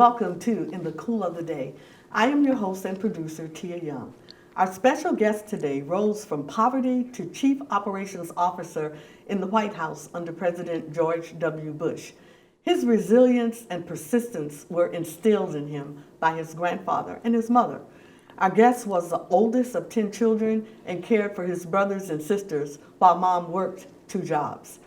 welcome to In the Cool of the Day. I am your host and producer, Tia Young. Our special guest today rose from poverty to Chief Operations Officer in the White House under President George W. Bush. His resilience and persistence were instilled in him by his grandfather and his mother. Our guest was the oldest of 10 children and cared for his brothers and sisters while mom worked 2 jobs.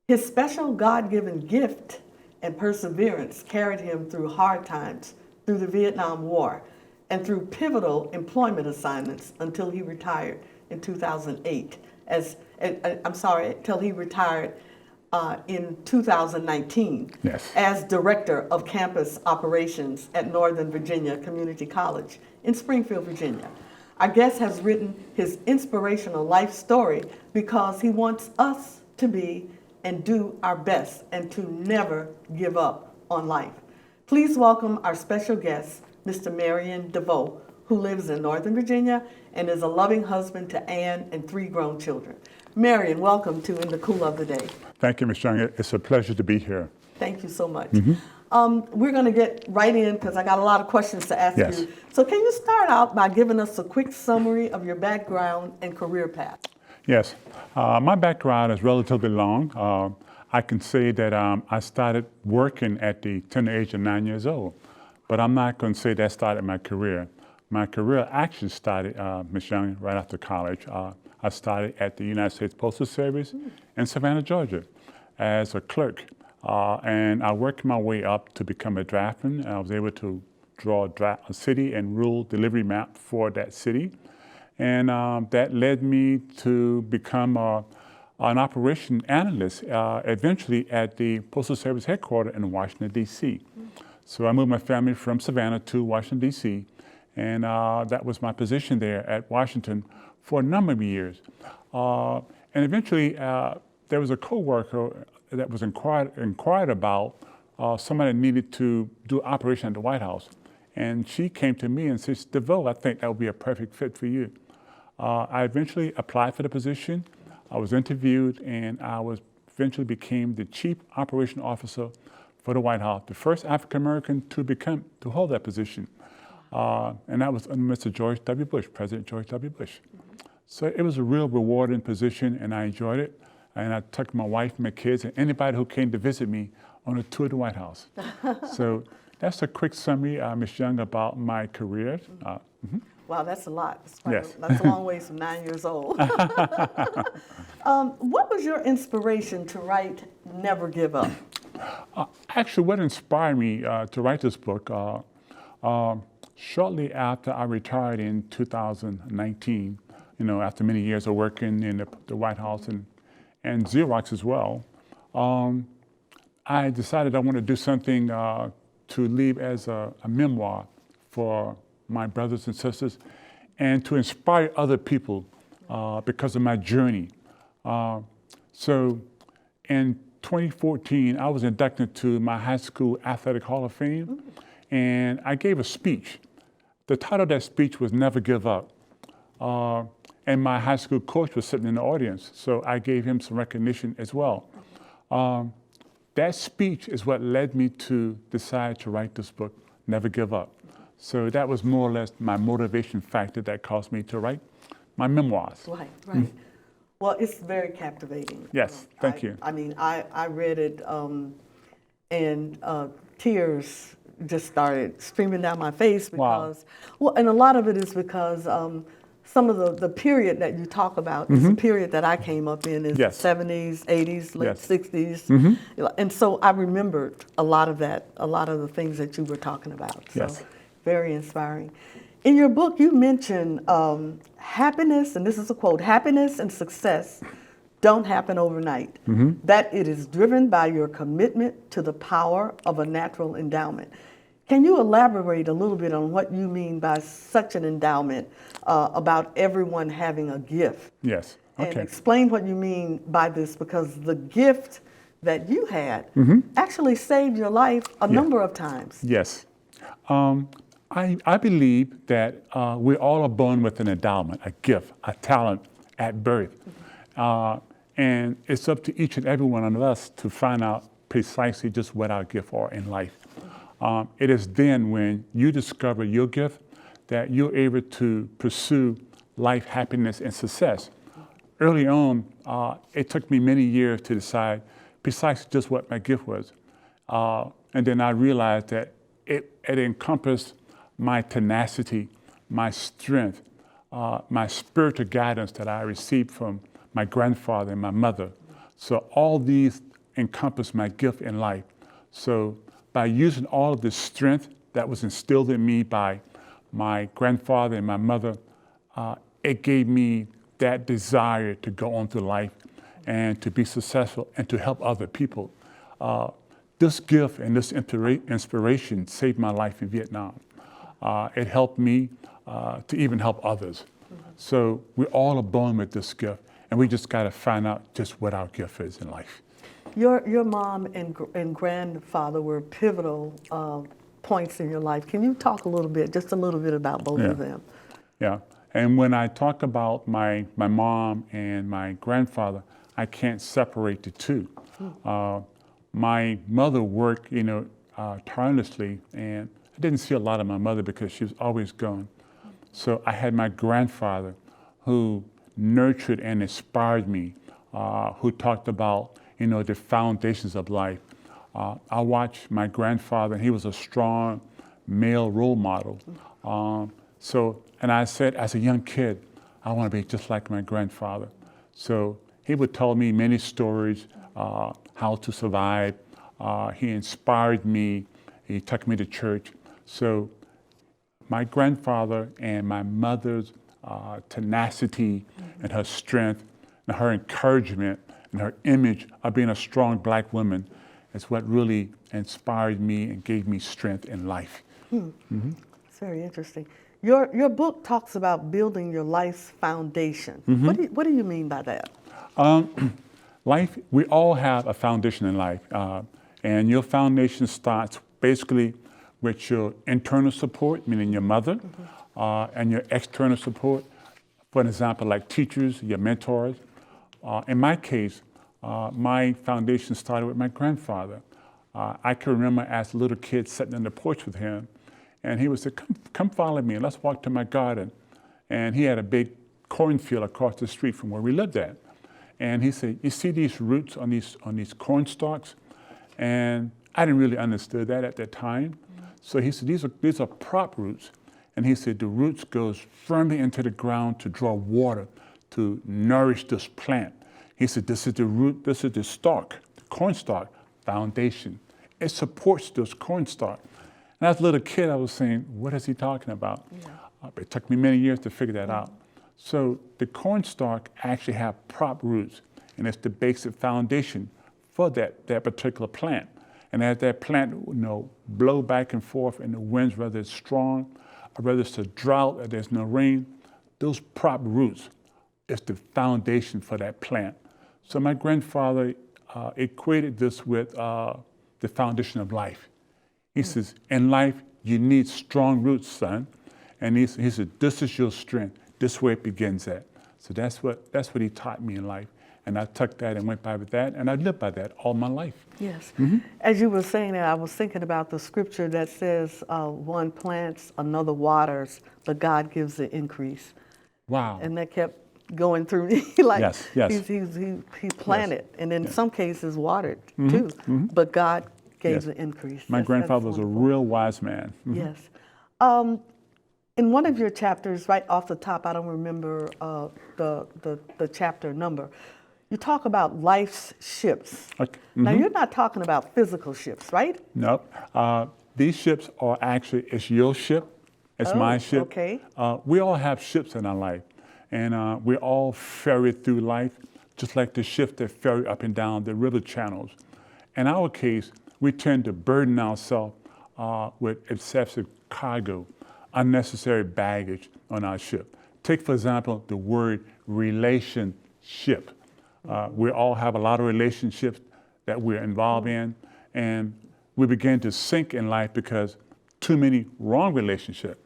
His special God-given gift and perseverance carried him through hard times, through the Vietnam War, and through pivotal employment assignments until he retired in 2008. Till he retired in 2019 as Director of Campus Operations at Northern Virginia Community College in Springfield, Virginia. Our guest has written his inspirational life story because he wants us to be and do our best and to never give up on life. Please welcome our special guest, Mr. Marion Devoe, who lives in Northern Virginia and is a loving husband to Ann and 3 grown children. Marion, welcome to In the Cool of the Day. Thank you, Ms. Young. It's a pleasure to be here. Thank you so much. We're going to get right in because I got a lot of questions to ask you. So can you start out by giving us a quick summary of your background and career path? Yes. My background is relatively long. I can say that I started working at the tender age of 9 years old, but I'm not going to say that started my career. My career actually started, Ms. Young, right after college. I started at the United States Postal Service in Savannah, Georgia, as a clerk. And I worked my way up to become a draftsman. I was able to draw a city and rural delivery map for that city. And that led me to become an operation analyst, eventually at the Postal Service headquarters in Washington, D.C. So I moved my family from Savannah to Washington, D.C., and that was my position there at Washington for a number of years. And eventually, there was a coworker that was inquired about somebody that needed to do operation at the White House. And she came to me and said, "Devoe, I think that would be a perfect fit for you." I eventually applied for the position. I was interviewed, and I eventually became the Chief Operation Officer for the White House, the first African American to hold that position. And that was under Mr. George W. Bush, President George W. Bush. So it was a real rewarding position, and I enjoyed it. And I took my wife and my kids and anybody who came to visit me on a tour of the White House. So that's a quick summary, Ms. Young, about my career. Wow, that's a lot. Yes. That's a long ways from 9 years old. What was your inspiration to write Never Give Up? Actually, what inspired me to write this book, shortly after I retired in 2019, after many years of working in the White House and Xerox as well, I decided I wanted to do something to leave as a memoir for my brothers and sisters and to inspire other people because of my journey. So in 2014, I was inducted to my high school athletic hall of fame, and I gave a speech. The title of that speech was Never Give Up. And my high school coach was sitting in the audience, so I gave him some recognition as well. That speech is what led me to decide to write this book, Never Give Up. So that was more or less my motivation factor that caused me to write my memoirs. Right. Well, it's very captivating. Yes, thank you. I mean, I read it and tears just started streaming down my face because, and a lot of it is because some of the period that you talk about is the period that I came up in, is the 70s, 80s, late 60s. And so I remembered a lot of that, a lot of the things that you were talking about. So very inspiring. In your book, you mention happiness, and this is a quote, "Happiness and success don't happen overnight, that it is driven by your commitment to the power of a natural endowment." Can you elaborate a little bit on what you mean by such an endowment, about everyone having a gift? Yes, okay. And explain what you mean by this, because the gift that you had actually saved your life a number of times. Yes. I believe that we all are born with an endowment, a gift, a talent at birth. And it's up to each and every one of us to find out precisely just what our gifts are in life. It is then when you discover your gift that you're able to pursue life, happiness, and success. Early on, it took me many years to decide precisely just what my gift was. And then I realized that it encompassed my tenacity, my strength, my spiritual guidance that I received from my grandfather and my mother. So all these encompass my gift in life. So by using all of the strength that was instilled in me by my grandfather and my mother, it gave me that desire to go on through life and to be successful and to help other people. This gift and this inspiration saved my life in Vietnam. It helped me to even help others. So we all are born with this gift, and we just got to find out just what our gift is in life. Your mom and grandfather were pivotal points in your life. Can you talk just a little bit about both of them? Yeah, and when I talk about my mom and my grandfather, I can't separate the two. My mother worked, tirelessly, and I didn't see a lot of my mother because she was always gone. So I had my grandfather who nurtured and inspired me, who talked about, the foundations of life. I watched my grandfather, and he was a strong male role model. And I said, as a young kid, I want to be just like my grandfather. So he would tell me many stories, how to survive. He inspired me. He took me to church. So my grandfather and my mother's tenacity and her strength and her encouragement and her image of being a strong black woman is what really inspired me and gave me strength in life. It's very interesting. Your book talks about building your life's foundation. What do you mean by that? Life, we all have a foundation in life, and your foundation starts basically with your internal support, meaning your mother, and your external support. For example, like teachers, your mentors. In my case, my foundation started with my grandfather. I can remember as a little kid sitting on the porch with him, and he would say, come follow me, and let's walk to my garden. And he had a big cornfield across the street from where we lived at. And he said, you see these roots on these corn stalks? And I didn't really understand that at that time. So he said, these are prop roots. And he said, the roots goes firmly into the ground to draw water, to nourish this plant. He said, this is the root, this is the stalk, the corn stalk foundation. It supports this corn stalk. And as a little kid, I was saying, what is he talking about? It took me many years to figure that out. So the corn stalk actually have prop roots, and it's the basic foundation for that particular plant. And as that plant, blow back and forth in the winds, whether it's strong or whether it's a drought or there's no rain, those prop roots is the foundation for that plant. So my grandfather equated this with the foundation of life. He says, in life, you need strong roots, son. And he said, this is your strength. This is where it begins at. So that's what he taught me in life. And I took that and went by with that, and I lived by that all my life. Yes. As you were saying that, I was thinking about the scripture that says, one plants, another waters, but God gives the increase. Wow. And that kept going through me. Like, yes. He planted, and in some cases watered too, but God gave the increase. My grandfather was a real wise man. Yes. In one of your chapters, right off the top, I don't remember the chapter number, you talk about life's ships. Okay. Now, you're not talking about physical ships, right? Nope. These ships are actually, it's your ship, it's my ship. Okay. We all have ships in our life, and we all ferry through life, just like the ships that ferry up and down the river channels. In our case, we tend to burden ourselves with excessive cargo, unnecessary baggage on our ship. Take, for example, the word relationship. We all have a lot of relationships that we're involved in, and we begin to sink in life because too many wrong relationships.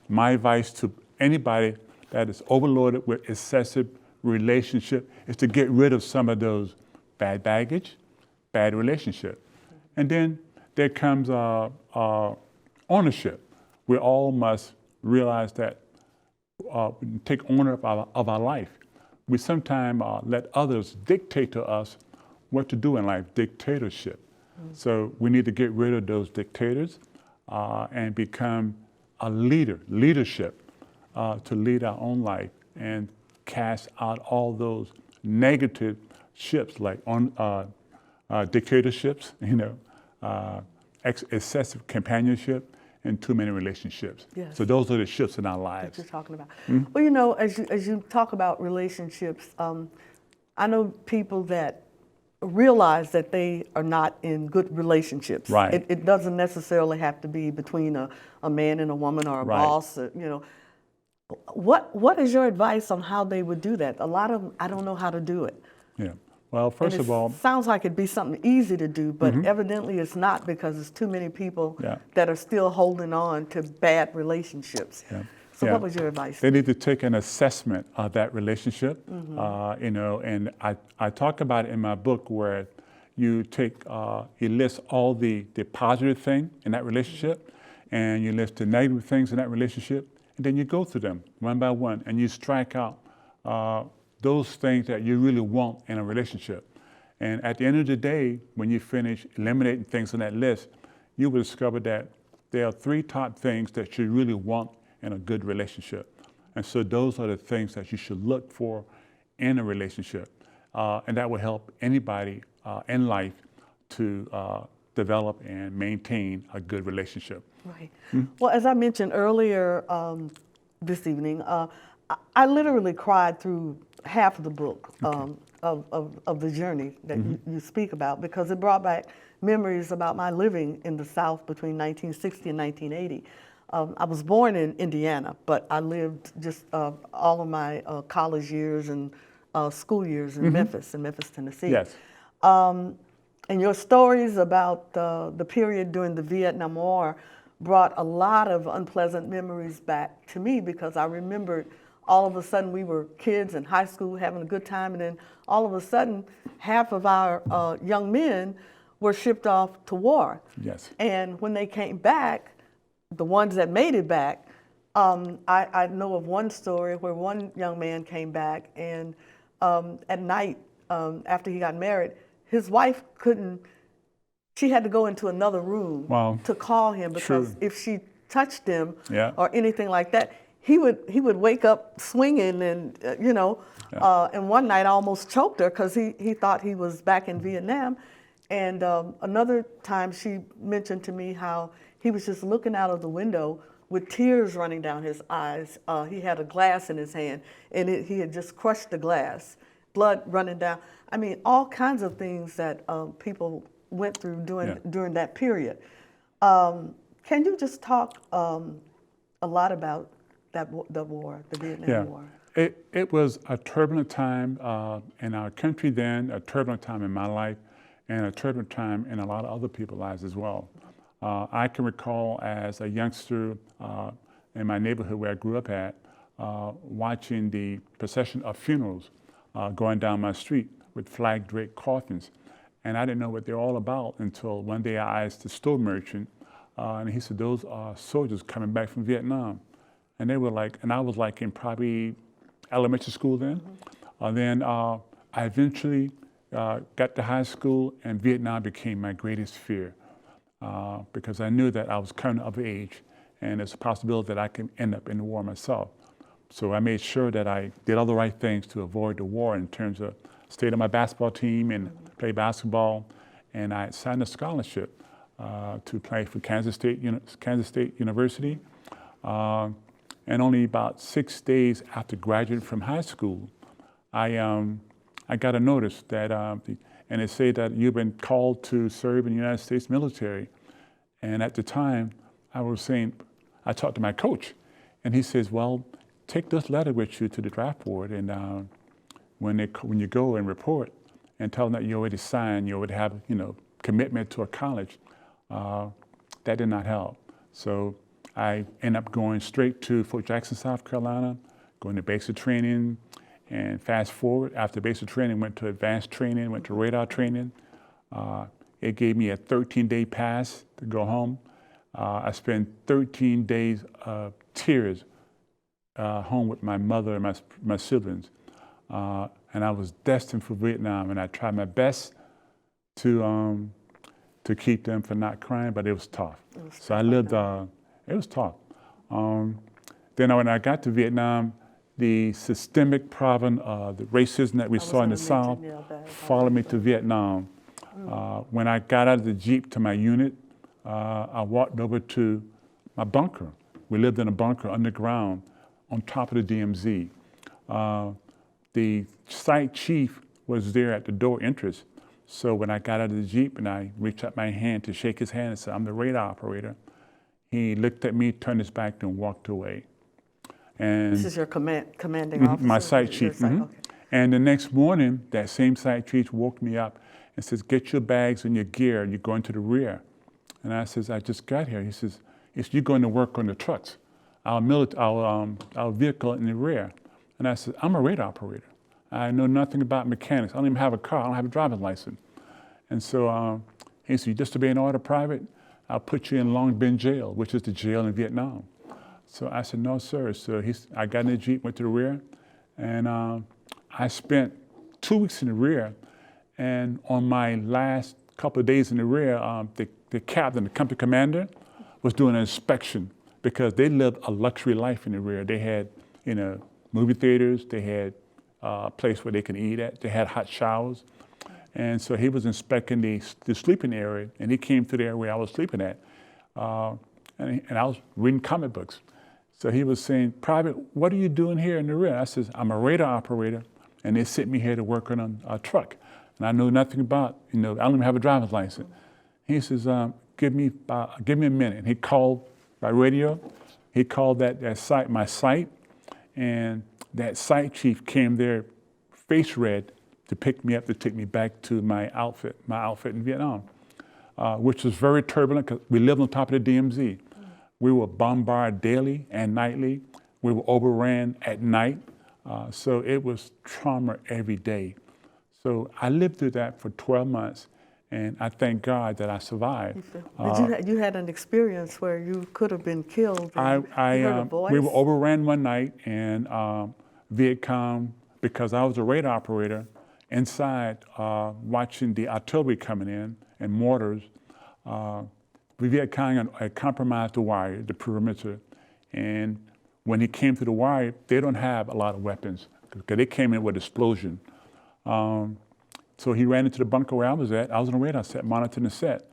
My advice to anybody that is overloaded with excessive relationship is to get rid of some of those bad baggage, bad relationship. And then there comes ownership. We all must realize that take ownership of our life. We sometimes let others dictate to us what to do in life, dictatorship. So we need to get rid of those dictators and become a leadership to lead our own life and cast out all those negative ships like dictatorships, excessive companionship, and too many relationships. Yes. So those are the shifts in our That lives. you're talking about. Well, as you talk about relationships, I know people that realize that they are not in good relationships. Right. It doesn't necessarily have to be between a man and a woman or a Right. boss. What is your advice on how they would do that? A lot of them, I don't know how to do it. Yeah. Well, first And of all, sounds like it'd be something easy to do, but evidently it's not because there's too many people Yeah. that are still holding on to bad relationships. Yeah. So Yeah. what was your advice? they need to take an assessment of that relationship, and I talk about it in my book where you you list all the positive thing in that relationship, and you list the negative things in that relationship, and then you go through them one by one, and you strike out those things that you really want in a relationship. And at the end of the day, when you finish eliminating things on that list, you will discover that there are 3 top things that you really want in a good relationship. And so those are the things that you should look for in a relationship. And that will help anybody in life to develop and maintain a good relationship. Right. Well, as I mentioned earlier this evening, I literally cried through half of the book of the journey that you speak about, because it brought back memories about my living in the South between 1960 and 1980. I was born in Indiana, but I lived just all of my college years and school years in Memphis, Tennessee. Yes. And your stories about the period during the Vietnam War brought a lot of unpleasant memories back to me, because I remembered all of a sudden we were kids in high school having a good time, and then all of a sudden half of our young men were shipped off to war. Yes. And when they came back, the ones that made it back, I know of one story where one young man came back, and at night after he got married, his wife she had to go into another room Wow. to call him, because True. if she touched him Yeah. or anything like that, he would wake up swinging, and and one night I almost choked her because he thought he was back in Vietnam. And another time she mentioned to me how he was just looking out of the window with tears running down his eyes. He had a glass in his hand, and he had just crushed the glass, blood running down. I mean, all kinds of things that people went through during that period. Can you just talk a lot about the war, the Vietnam War? It was a turbulent time in our country then, a turbulent time in my life, and a turbulent time in a lot of other people's lives as well. I can recall as a youngster in my neighborhood where I grew up at, watching the procession of funerals going down my street with flag-draped coffins. And I didn't know what they were all about until one day I asked the store merchant, and he said, "Those are soldiers coming back from Vietnam." And they were like, and I was like in probably elementary school then. Then I eventually got to high school, and Vietnam became my greatest fear because I knew that I was coming of age, and there's a possibility that I can end up in the war myself. So I made sure that I did all the right things to avoid the war in terms of stayed on my basketball team and played basketball, and I signed a scholarship to play for Kansas State University. And only about 6 days after graduating from high school, I got a notice that, and it said that you've been called to serve in the United States military. And at the time, I talked to my coach, and he says, "Well, take this letter with you to the draft board, and when you go and report, and tell them that you already signed, you already have, commitment to a college." That did not help. So I ended up going straight to Fort Jackson, South Carolina, going to basic training, and fast forward, after basic training, went to advanced training, went to radar training, It gave me a 13-day pass to go home. I spent 13 days of tears home with my mother and my siblings. And I was destined for Vietnam, and I tried my best to keep them from not crying, but it was tough. So I lived, it was tough. Then when I got to Vietnam, the systemic problem, the racism that we saw in the South, followed me to Vietnam. When I got out of the Jeep to my unit, I walked over to my bunker. We lived in a bunker underground on top of the DMZ. The site chief was there at the door entrance. So when I got out of the Jeep and I reached out my hand to shake his hand and said, "I'm the radar operator," he looked at me, turned his back, and walked away. And this is your commanding officer? My site chief. Okay. And the next morning, that same site chief woke me up and says, "Get your bags and your gear, you're going to the rear." And I says, "I just got here." He says, "You're going to work on the trucks, our vehicle in the rear." And I said, "I'm a radar operator. I know nothing about mechanics. I don't even have a car. I don't have a driver's license." And so he said, "You disobey an order, Private? I'll put you in Long Binh Jail," which is the jail in Vietnam. So I said, "No, sir." So I got in the Jeep, went to the rear, and I spent 2 weeks in the rear. And on my last couple of days in the rear, the captain, the company commander, was doing an inspection because they lived a luxury life in the rear. They had, movie theaters. They had a place where they can eat at. They had hot showers. And so he was inspecting the sleeping area, and he came to the area where I was sleeping at. And I was reading comic books. So he was saying, "Private, what are you doing here in the rear?" I says, "I'm a radar operator, and they sent me here to work on a truck. And I know nothing about, I don't even have a driver's license." He says, give me a minute. And he called by radio. He called that site, my site, and that site chief came there, face red, to pick me up, to take me back to my outfit in Vietnam, which was very turbulent because we lived on top of the DMZ. We were bombarded daily and nightly. We were overran at night. So it was trauma every day. So I lived through that for 12 months, and I thank God that I survived. You had an experience where you could have been killed. You heard a voice? We were overran one night, and Viet Cong, because I was a radar operator, inside watching the artillery coming in and mortars, the Viet Cong had compromised the wire, the perimeter, and when he came to the wire, they don't have a lot of weapons because they came in with explosion. So he ran into the bunker where I was at. I was on a radar set, monitoring the set.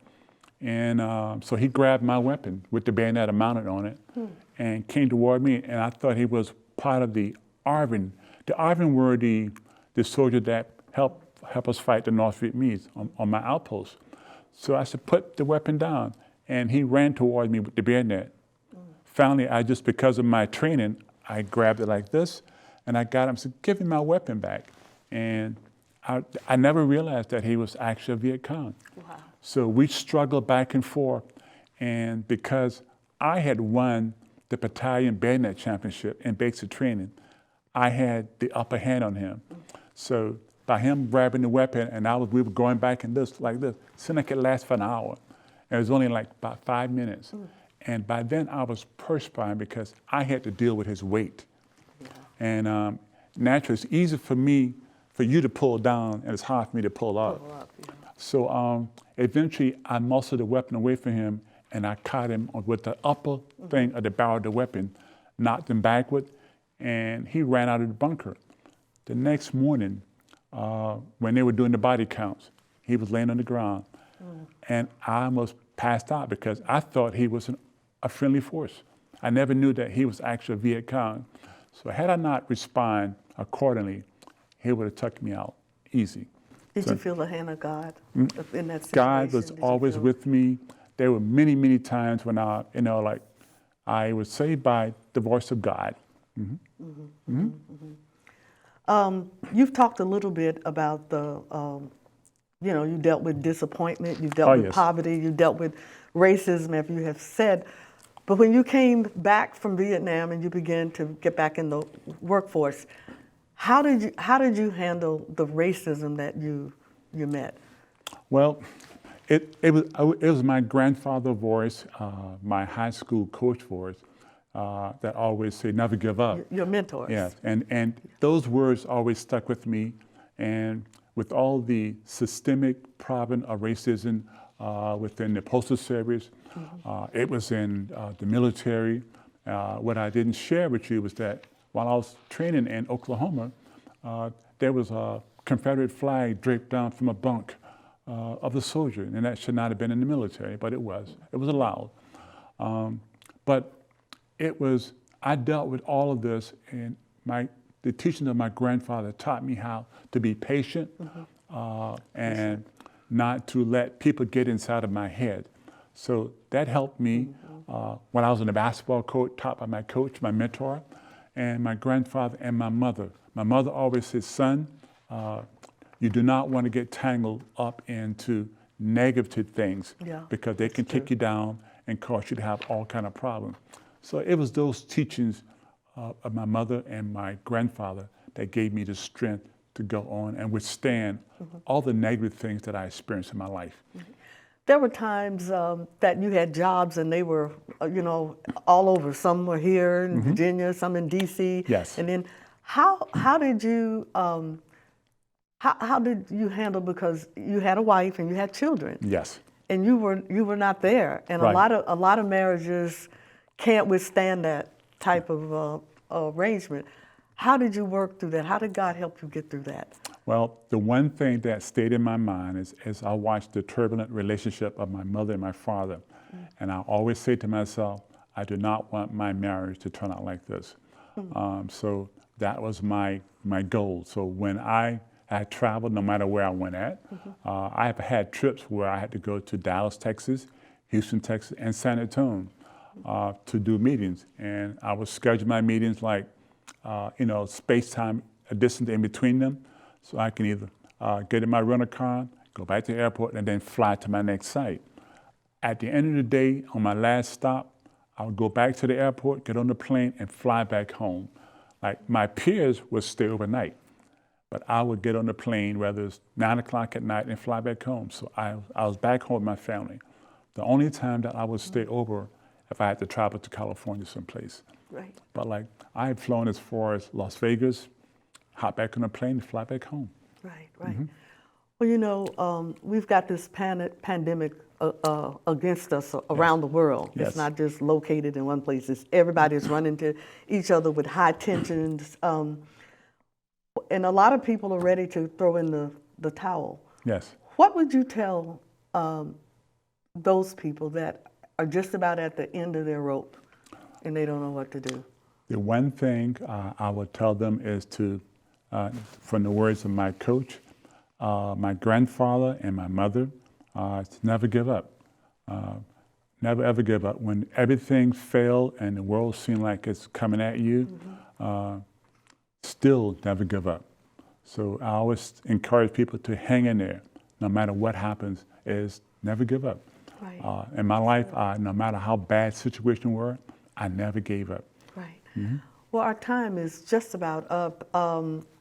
And so he grabbed my weapon with the bayonet mounted on it and came toward me, and I thought he was part of the ARVN. The ARVN were the soldiers that help us fight the North Vietnamese on my outpost. So I said, "Put the weapon down." And he ran toward me with the bayonet. Finally, because of my training, I grabbed it like this, and I got him, said, "Give me my weapon back." And I never realized that he was actually a Viet Cong. Wow. So we struggled back and forth, and because I had won the battalion bayonet championship in basic training, I had the upper hand on him. So by him grabbing the weapon, and we were going back and like this, seemed like it lasted for an hour. It was only like about 5 minutes. And by then I was perspiring because I had to deal with his weight. Yeah. And naturally, it's easy for you to pull down, and it's hard for me to pull up. Yeah. So eventually I muscled the weapon away from him, and I caught him with the upper thing of the barrel of the weapon, knocked him backward, and he ran out of the bunker. The next morning, when they were doing the body counts, he was laying on the ground. And I almost passed out because I thought he was a friendly force. I never knew that he was actually a Viet Cong. So had I not responded accordingly, he would have took me out easy. Did you feel the hand of God in that situation? God was always with me. There were many, many times when I was saved by the voice of God. You've talked a little bit about you dealt with disappointment, you dealt with poverty, you dealt with racism, as you have said. But when you came back from Vietnam and you began to get back in the workforce, how did you handle the racism that you met? Well, It was my grandfather's voice, my high school coach voice, that always said, never give up. Your mentors. Yes, and those words always stuck with me. And with all the systemic problem of racism within the postal service, it was in the military. What I didn't share with you was that while I was training in Oklahoma, there was a Confederate flag draped down from a bunk of the soldier, and that should not have been in the military, but it was. It was allowed. But I dealt with all of this, and the teaching of my grandfather taught me how to be patient and not to let people get inside of my head. So that helped me when I was in the basketball coach, taught by my coach, my mentor, and my grandfather and my mother. My mother always said, son, you do not want to get tangled up into negative things because they can take you down and cause you to have all kind of problems. So it was those teachings of my mother and my grandfather that gave me the strength to go on and withstand all the negative things that I experienced in my life. There were times that you had jobs and they were, all over. Some were here in Virginia, some in D.C. Yes. And then how did you how did you handle, because you had a wife and you had children? Yes. And you were not there, and Right. a lot of marriages can't withstand that type of arrangement. How did you work through that? How did God help you get through that? Well, the one thing that stayed in my mind is as I watched the turbulent relationship of my mother and my father, and I always say to myself, I do not want my marriage to turn out like this. So that was my goal. So when I traveled, no matter where I went at, I have had trips where I had to go to Dallas, Texas, Houston, Texas, and San Antonio to do meetings. And I would schedule my meetings like, space-time, a distance in between them. So I can either get in my rental car, go back to the airport, and then fly to my next site. At the end of the day, on my last stop, I would go back to the airport, get on the plane, and fly back home. Like my peers would stay overnight, but I would get on the plane, whether it's 9 o'clock at night, and fly back home. So I was back home with my family. The only time that I would stay over if I had to travel to California someplace. Right. But like I had flown as far as Las Vegas, hop back on a plane, and fly back home. Right, right. Well, we've got this pandemic against us around the world. Yes. It's not just located in one place. Everybody's running to each other with high tensions. And a lot of people are ready to throw in the towel. Yes. What would you tell those people that are just about at the end of their rope and they don't know what to do? The one thing I would tell them is to, from the words of my coach, my grandfather and my mother, to never give up. Never ever give up. When everything failed and the world seemed like it's coming at you, still never give up. So I always encourage people to hang in there, no matter what happens, is never give up. Right. In my life, no matter how bad situation were, I never gave up. Right. Well, our time is just about up.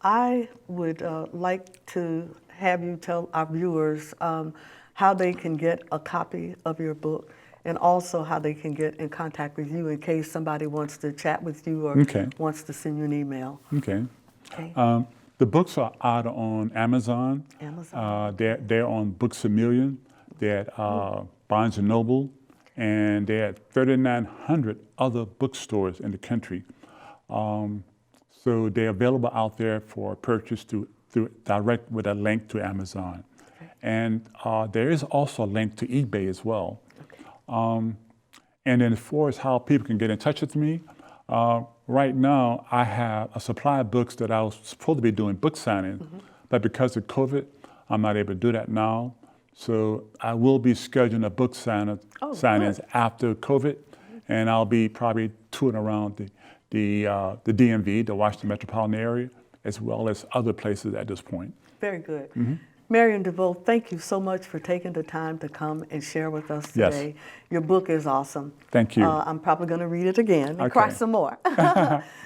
I would like to have you tell our viewers how they can get a copy of your book, and also how they can get in contact with you in case somebody wants to chat with you or wants to send you an email. Okay. The books are out on Amazon. They're on Books A Million. They're at Barnes & Noble, and they're at 3,900 other bookstores in the country. So they're available out there for purchase through direct with a link to Amazon. And there is also a link to eBay as well. And then as far as how people can get in touch with me, right now I have a supply of books that I was supposed to be doing book signing, but because of COVID, I'm not able to do that now. So I will be scheduling a book signings after COVID, and I'll be probably touring around the DMV, the Washington metropolitan area, as well as other places at this point. Very good. Marion Devoe, thank you so much for taking the time to come and share with us today. Yes. Your book is awesome. Thank you. I'm probably going to read it again and cry some more.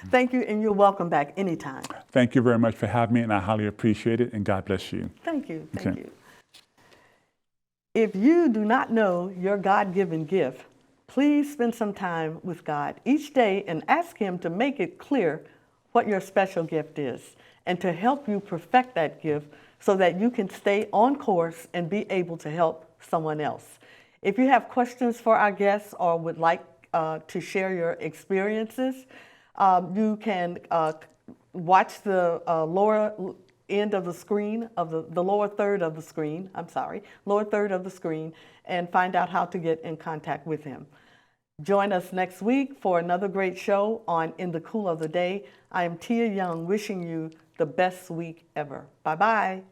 Thank you, and you're welcome back anytime. Thank you very much for having me, and I highly appreciate it, and God bless you. Thank you. Thank you. If you do not know your God-given gift, please spend some time with God each day and ask Him to make it clear what your special gift is and to help you perfect that gift so that you can stay on course and be able to help someone else. If you have questions for our guests or would like to share your experiences, you can watch the lower end of the screen, of the lower third of the screen, lower third of the screen, and find out how to get in contact with him. Join us next week for another great show on In the Cool of the Day. I am Tia Young, wishing you the best week ever. Bye-bye.